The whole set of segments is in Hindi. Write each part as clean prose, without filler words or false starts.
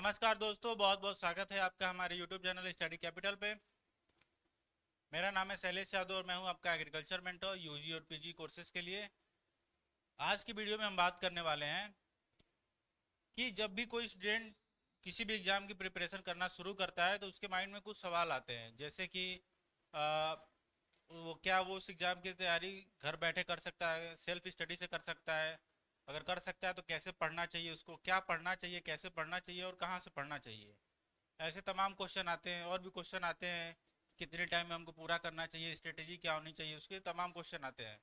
नमस्कार दोस्तों, बहुत बहुत स्वागत है आपका हमारे YouTube चैनल स्टडी कैपिटल पे। मेरा नाम है शैलेश यादव और मैं हूं आपका एग्रीकल्चर मेंटर यूजी और पीजी कोर्सेज के लिए। आज की वीडियो में हम बात करने वाले हैं कि जब भी कोई स्टूडेंट किसी भी एग्ज़ाम की प्रिपरेशन करना शुरू करता है तो उसके माइंड में कुछ सवाल आते हैं, जैसे कि आ, वो उस एग्ज़ाम की तैयारी घर बैठे कर सकता है, सेल्फ स्टडी से कर सकता है। अगर कर सकता है तो कैसे पढ़ना चाहिए, उसको क्या पढ़ना चाहिए, कैसे पढ़ना चाहिए और कहाँ से पढ़ना चाहिए। ऐसे तमाम क्वेश्चन आते हैं और भी क्वेश्चन आते हैं, कितने टाइम में हमको पूरा करना चाहिए, स्ट्रेटेजी क्या होनी चाहिए, उसके तमाम क्वेश्चन आते हैं।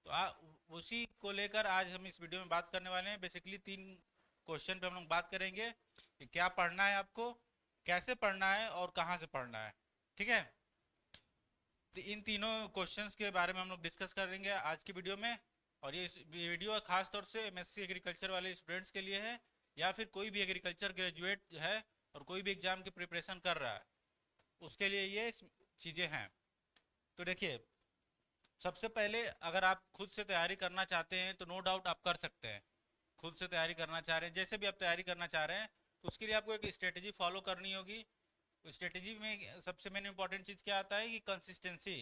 तो उसी को लेकर आज हम इस वीडियो में बात करने वाले हैं। बेसिकली 3 क्वेश्चन पे हम लोग बात करेंगे कि क्या पढ़ना है आपको, कैसे पढ़ना है और कहाँ से पढ़ना है। ठीक है, तो इन तीनों क्वेश्चंस के बारे में हम लोग डिस्कस करेंगे आज की वीडियो में। और ये वीडियो खास तौर से एमएससी एग्रीकल्चर वाले स्टूडेंट्स के लिए है, या फिर कोई भी एग्रीकल्चर ग्रेजुएट है और कोई भी एग्ज़ाम की प्रिपरेशन कर रहा है, उसके लिए ये चीज़ें हैं। तो देखिए, सबसे पहले अगर आप खुद से तैयारी करना चाहते हैं तो नो डाउट आप कर सकते हैं। खुद से तैयारी करना चाह रहे हैं, जैसे भी आप तैयारी करना चाह रहे हैं, तो उसके लिए आपको एक स्ट्रेटेजी फॉलो करनी होगी। स्ट्रेटेजी में सबसे मेन इंपॉर्टेंट चीज़ क्या आता है कि कंसिस्टेंसी।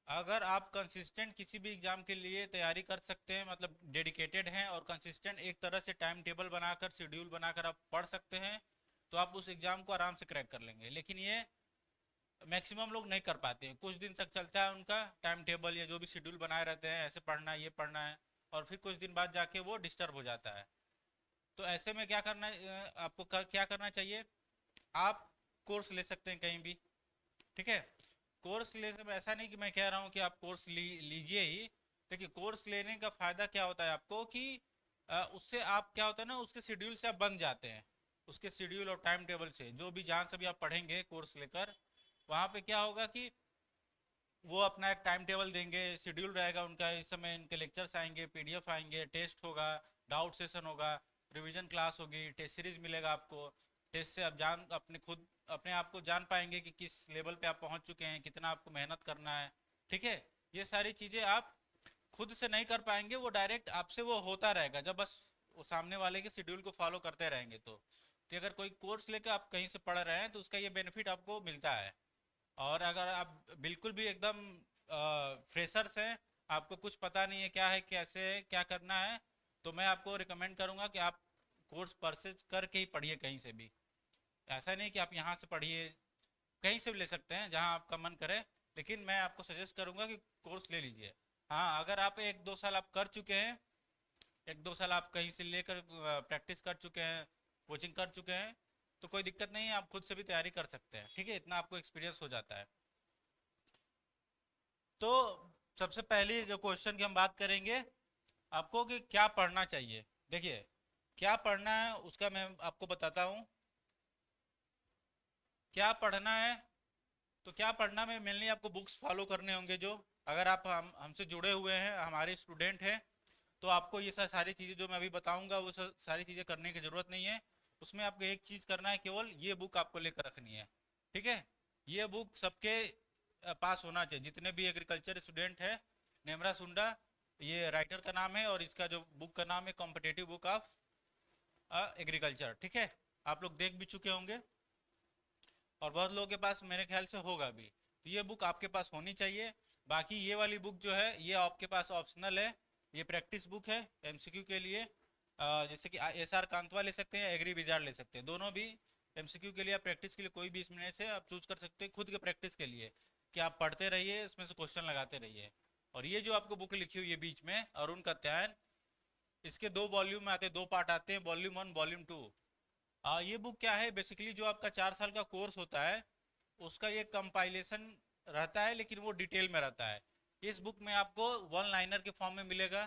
अगर आप कंसिस्टेंट किसी भी एग्ज़ाम के लिए तैयारी कर सकते हैं, मतलब डेडिकेटेड हैं और कंसिस्टेंट एक तरह से टाइम टेबल बनाकर, शेड्यूल बनाकर आप पढ़ सकते हैं, तो आप उस एग्ज़ाम को आराम से क्रैक कर लेंगे। लेकिन ये मैक्सिमम लोग नहीं कर पाते हैं। कुछ दिन तक चलता है उनका टाइम टेबल या जो भी शेड्यूल बनाए रहते हैं, ऐसे पढ़ना है, ये पढ़ना है, और फिर कुछ दिन बाद जाके वो डिस्टर्ब हो जाता है। तो ऐसे में क्या करना, क्या करना चाहिए, आप कोर्स ले सकते हैं कहीं भी। ठीक है, कोर्स लेने में ऐसा नहीं कि मैं कह रहा हूँ कि आप कोर्स लीजिए ही। देखिए, कोर्स लेने का फ़ायदा क्या होता है आपको कि उससे आप क्या होता है ना, उसके शेड्यूल से आप बन जाते हैं। उसके शेड्यूल और टाइम टेबल से, जो भी जहाँ से भी आप पढ़ेंगे कोर्स लेकर, वहाँ पे क्या होगा कि वो अपना एक टाइम टेबल देंगे, शेड्यूल रहेगा उनका। इस समय इनके लेक्चर्स आएंगे, पीडीएफ आएंगे, टेस्ट होगा, डाउट सेशन होगा, रिवीजन क्लास होगी, टेस्ट सीरीज मिलेगा आपको। टेस्ट से आप अपने आप को जान पाएंगे कि किस लेवल पे आप पहुंच चुके हैं, कितना आपको मेहनत करना है। ठीक है, ये सारी चीज़ें आप खुद से नहीं कर पाएंगे, वो डायरेक्ट आपसे वो होता रहेगा जब बस वो सामने वाले के शेड्यूल को फॉलो करते रहेंगे। तो अगर कोई कोर्स लेकर आप कहीं से पढ़ रहे हैं तो उसका ये बेनिफिट आपको मिलता है। और अगर आप बिल्कुल भी एकदम फ्रेशर्स हैं, आपको कुछ पता नहीं है क्या है, कैसे है, क्या करना है, तो मैं आपको रिकमेंड करूँगा कि आप कोर्स परचेज करके ही पढ़िए कहीं से भी। ऐसा नहीं कि आप यहाँ से पढ़िए, कहीं से भी ले सकते हैं जहाँ आपका मन करे, लेकिन मैं आपको सजेस्ट करूँगा कि कोर्स ले लीजिए। हाँ, अगर आप 1-2 साल आप कर चुके हैं, 1-2 साल आप कहीं से लेकर प्रैक्टिस कर चुके हैं, कोचिंग कर चुके हैं, तो कोई दिक्कत नहीं है, आप खुद से भी तैयारी कर सकते हैं। ठीक है, इतना आपको एक्सपीरियंस हो जाता है। तो सबसे पहली जो क्वेश्चन की हम बात करेंगे आपको कि क्या पढ़ना चाहिए। देखिए, क्या पढ़ना है उसका मैं आपको बताता हूँ। क्या पढ़ना है, तो क्या पढ़ना में मेनली आपको बुक्स फॉलो करने होंगे। जो अगर आप हमसे जुड़े हुए हैं, हमारे स्टूडेंट हैं, तो आपको ये सारी चीज़ें जो मैं अभी बताऊंगा वो सारी चीज़ें करने की ज़रूरत नहीं है। उसमें आपको एक चीज़ करना है, केवल ये बुक आपको लेकर रखनी है। ठीक है, ये बुक सबके पास होना चाहिए, जितने भी एग्रीकल्चर स्टूडेंट है। नेमरा सुंडा ये राइटर का नाम है, और इसका जो बुक का नाम है कॉम्पिटेटिव बुक ऑफ एग्रीकल्चर। ठीक है, आप लोग देख भी चुके होंगे और बहुत लोगों के पास मेरे ख्याल से होगा भी। तो ये बुक आपके पास होनी चाहिए। बाकी ये वाली बुक जो है ये आपके पास ऑप्शनल है, ये प्रैक्टिस बुक है एमसीक्यू के लिए। जैसे कि एसआर कांतवा ले सकते हैं, एग्री विजार ले सकते हैं, दोनों भी एमसीक्यू के लिए। आप प्रैक्टिस के लिए कोई भी इसमें से आप चूज कर सकते हैं खुद के प्रैक्टिस के लिए, कि आप पढ़ते रहिए, इसमें से क्वेश्चन लगाते रहिए। और ये जो आपको बुक लिखी हुई है बीच में, अरुण कात्यायन, इसके 2 वॉल्यूम आते हैं, 2 पार्ट आते हैं, वॉल्यूम 1 वॉल्यूम 2। ये बुक क्या है, बेसिकली जो आपका 4 साल का कोर्स होता है उसका ये कंपाइलेशन रहता है, लेकिन वो डिटेल में रहता है। इस बुक में आपको वन लाइनर के फॉर्म में मिलेगा।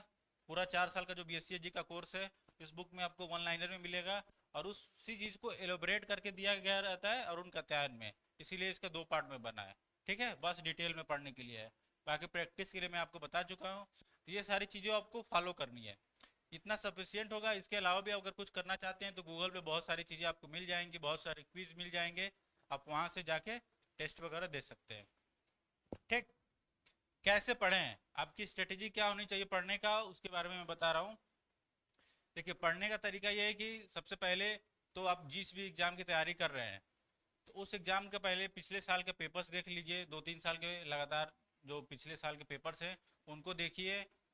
पूरा 4 साल का जो BSc का कोर्स है, इस बुक में आपको वन लाइनर में मिलेगा, और उसी चीज़ को एलोबरेट करके दिया गया रहता है अरुण कात्यायन में। इसीलिए इसका 2 पार्ट में बना है। ठीक है, बस डिटेल में पढ़ने के लिए है, बाकी प्रैक्टिस के लिए मैं आपको बता चुका हूँ। तो ये सारी चीज़ें आपको फॉलो करनी है, इतना सफिशियंट होगा। इसके अलावा भी अगर कुछ करना चाहते हैं तो गूगल पे बहुत सारी चीज़ें आपको मिल जाएंगी, बहुत सारे क्विज मिल जाएंगे, आप वहाँ से जाके टेस्ट वगैरह दे सकते हैं। ठीक, कैसे पढ़ें, आपकी स्ट्रेटेजी क्या होनी चाहिए पढ़ने का, उसके बारे में मैं बता रहा हूँ। देखिए, पढ़ने का तरीका ये है कि सबसे पहले तो आप जिस भी एग्ज़ाम की तैयारी कर रहे हैं तो उस एग्ज़ाम के पहले पिछले साल के पेपर्स देख लीजिए, 2-3 साल के लगातार जो पिछले साल के पेपर्स हैं उनको देखिए,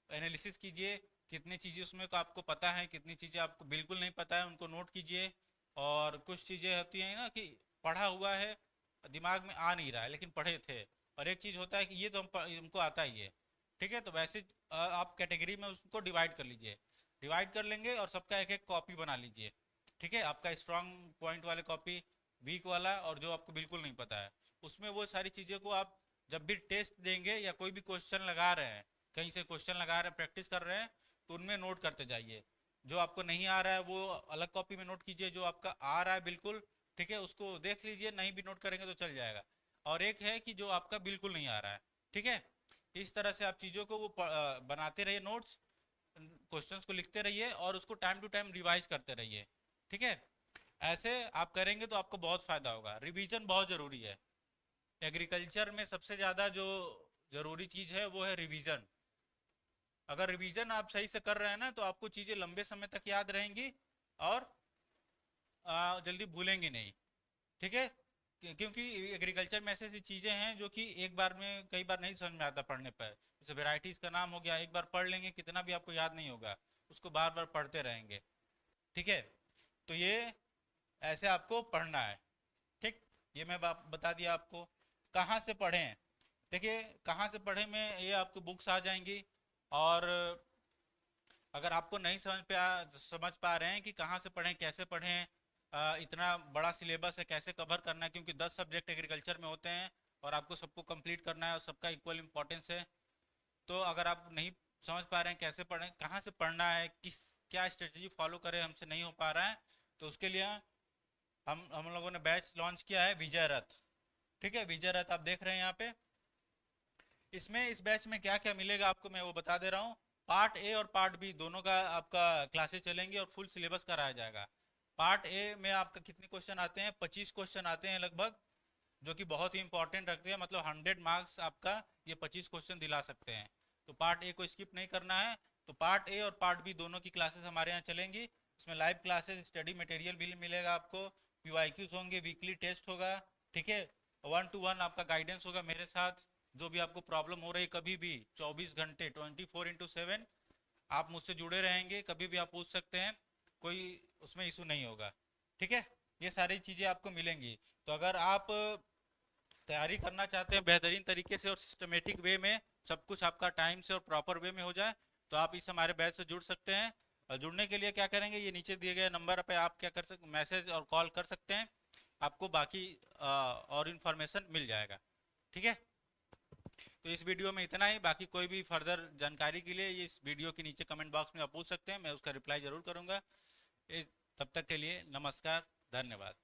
एनालिसिस कीजिए, कितनी चीज़ें उसमें को आपको पता है, कितनी चीज़ें आपको बिल्कुल नहीं पता है, उनको नोट कीजिए। और कुछ चीज़ें होती हैं ना कि पढ़ा हुआ है, दिमाग में आ नहीं रहा है लेकिन पढ़े थे, और एक चीज़ होता है कि ये तो हमको आता ही है। ठीक है, तो वैसे आप कैटेगरी में उसको डिवाइड कर लीजिए, डिवाइड कर लेंगे और सबका एक एक कॉपी बना लीजिए। ठीक है, आपका स्ट्रांग पॉइंट वाले कॉपी, वीक वाला, और जो आपको बिल्कुल नहीं पता है उसमें वो सारी चीज़ों को आप जब भी टेस्ट देंगे या कोई भी क्वेश्चन लगा रहे हैं, कहीं से क्वेश्चन लगा रहे हैं, प्रैक्टिस कर रहे हैं, तो उनमें नोट करते जाइए। जो आपको नहीं आ रहा है वो अलग कॉपी में नोट कीजिए, जो आपका आ रहा है बिल्कुल, ठीक है, उसको देख लीजिए, नहीं भी नोट करेंगे तो चल जाएगा। और एक है कि जो आपका बिल्कुल नहीं आ रहा है, ठीक है, इस तरह से आप चीज़ों को वो बनाते रहिए नोट्स, क्वेश्चंस को लिखते रहिए और उसको टाइम टू टाइम रिवाइज करते रहिए। ठीक है, ऐसे आप करेंगे तो आपको बहुत फ़ायदा होगा। रिवीजन बहुत ज़रूरी है। एग्रीकल्चर में सबसे ज़्यादा जो ज़रूरी चीज़ है वो है रिवीजन। अगर रिवीजन आप सही से कर रहे हैं ना तो आपको चीज़ें लंबे समय तक याद रहेंगी और जल्दी भूलेंगे नहीं। ठीक है, क्योंकि एग्रीकल्चर में ऐसी ऐसी चीज़ें हैं जो कि एक बार में कई बार नहीं समझ में आता पढ़ने पर। जैसे वेराइटीज़ का नाम हो गया, एक बार पढ़ लेंगे कितना भी आपको याद नहीं होगा, उसको बार बार पढ़ते रहेंगे। ठीक है, तो ये ऐसे आपको पढ़ना है। ठीक, ये मैं बता दिया आपको। कहाँ से पढ़ें, देखिए कहाँ से पढ़ें में ये आपको बुक्स आ जाएंगी। और अगर आपको नहीं समझ पा रहे हैं कि कहाँ से पढ़ें, कैसे पढ़ें, इतना बड़ा सिलेबस है, कैसे कवर करना है, क्योंकि 10 सब्जेक्ट एग्रीकल्चर में होते हैं और आपको सबको कंप्लीट करना है और सबका इक्वल इम्पोर्टेंस है। तो अगर आप नहीं समझ पा रहे हैं कैसे पढ़ें, कहाँ से पढ़ना है, किस क्या स्ट्रेटजी फॉलो करें, हमसे नहीं हो पा रहा है, तो उसके लिए हम लोगों ने बैच लॉन्च किया है विजय रथ। ठीक है, विजय रथ आप देख रहे हैं यहाँ पे। इसमें इस बैच में क्या क्या मिलेगा आपको मैं वो बता दे रहा हूँ। पार्ट ए और पार्ट बी दोनों का आपका क्लासेस चलेंगी और फुल सिलेबस कराया जाएगा। पार्ट ए में आपका कितने क्वेश्चन आते हैं, 25 क्वेश्चन आते हैं लगभग, जो कि बहुत ही इंपॉर्टेंट रखते हैं, मतलब 100 मार्क्स आपका ये 25 क्वेश्चन दिला सकते हैं। तो पार्ट ए को स्किप नहीं करना है। तो पार्ट ए और पार्ट बी दोनों की क्लासेस हमारे यहाँ चलेंगी। इसमें लाइव क्लासेस, स्टडी मटेरियल भी मिलेगा आपको, पीवाईक्यूज होंगे, वीकली टेस्ट होगा। ठीक है, 1-to-1 आपका गाइडेंस होगा मेरे साथ। जो भी आपको प्रॉब्लम हो रही कभी भी 24 घंटे 24x7 आप मुझसे जुड़े रहेंगे, कभी भी आप पूछ सकते हैं, कोई उसमें इशू नहीं होगा। ठीक है, ये सारी चीज़ें आपको मिलेंगी। तो अगर आप तैयारी करना चाहते हैं बेहतरीन तरीके से और सिस्टमेटिक वे में, सब कुछ आपका टाइम से और प्रॉपर वे में हो जाए, तो आप इस हमारे बैच से जुड़ सकते हैं। और जुड़ने के लिए क्या करेंगे, ये नीचे दिए गए नंबर पे आप क्या कर सकते, मैसेज और कॉल कर सकते हैं, आपको बाकी और इन्फॉर्मेशन मिल जाएगा। ठीक है, तो इस वीडियो में इतना ही। बाकी कोई भी फर्दर जानकारी के लिए इस वीडियो के नीचे कमेंट बॉक्स में आप पूछ सकते हैं, मैं उसका रिप्लाई ज़रूर करूँगा। तब तक के लिए नमस्कार, धन्यवाद।